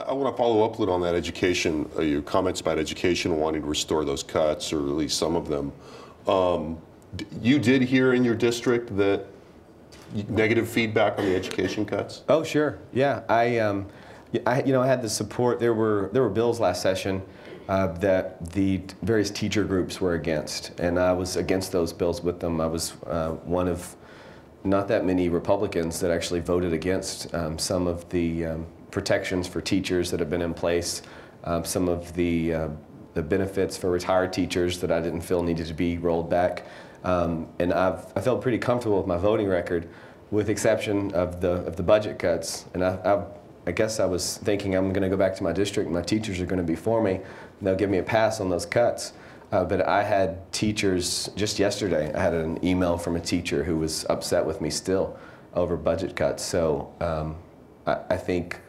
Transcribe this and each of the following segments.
I want to follow up a little on that education, your comments about education wanting to restore those cuts, or at least some of them. You did hear in your district that negative feedback on the education cuts? Oh, sure. Yeah, I had the support. There were bills last session that the various teacher groups were against, and I was against those bills with them. I was one of not that many Republicans that actually voted against some of the protections for teachers that have been in place, some of the benefits for retired teachers that I didn't feel needed to be rolled back. And I felt pretty comfortable with my voting record, with exception of the budget cuts. And I guess I was thinking I'm going to go back to my district and my teachers are going to be for me, and they'll give me a pass on those cuts. But I had teachers, just yesterday, I had an email from a teacher who was upset with me still over budget cuts. So I think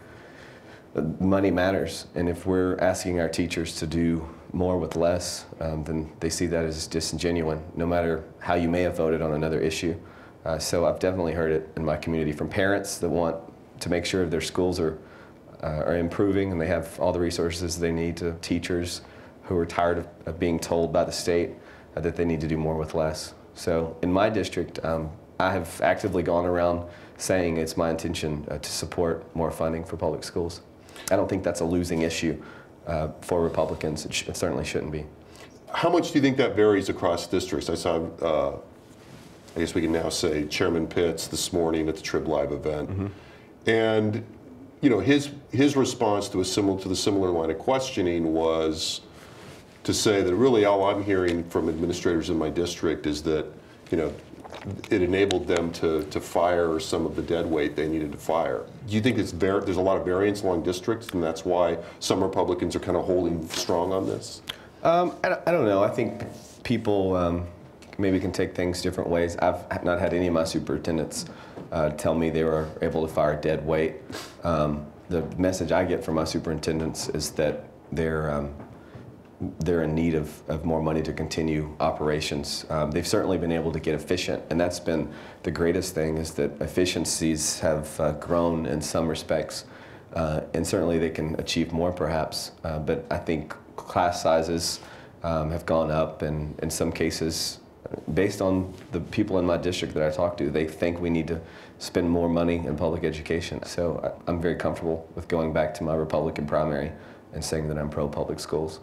money matters, and if we're asking our teachers to do more with less, then they see that as disingenuous, no matter how you may have voted on another issue. So I've definitely heard it in my community from parents that want to make sure their schools are improving and they have all the resources they need, to teachers who are tired of being told by the state that they need to do more with less. So in my district, I have actively gone around saying it's my intention to support more funding for public schools. I don't think that's a losing issue for Republicans. It certainly shouldn't be. How much do you think that varies across districts? I saw, I guess we can now say, Chairman Pitts this morning at the Trib Live event. Mm-hmm. And you know, his response to the similar line of questioning was to say that really all I'm hearing from administrators in my district is that, you know, it enabled them to fire some of the dead weight they needed to fire. Do you think there's a lot of variance along districts, and that's why some Republicans are kind of holding strong on this? I don't know. I think people maybe can take things different ways. I've not had any of my superintendents tell me they were able to fire dead weight. The message I get from my superintendents is that they're in need of more money to continue operations. They've certainly been able to get efficient, and that's been the greatest thing, is that efficiencies have grown in some respects, and certainly they can achieve more perhaps, but I think class sizes have gone up, and in some cases, based on the people in my district that I talk to, they think we need to spend more money in public education. So I'm very comfortable with going back to my Republican primary and saying that I'm pro-public schools.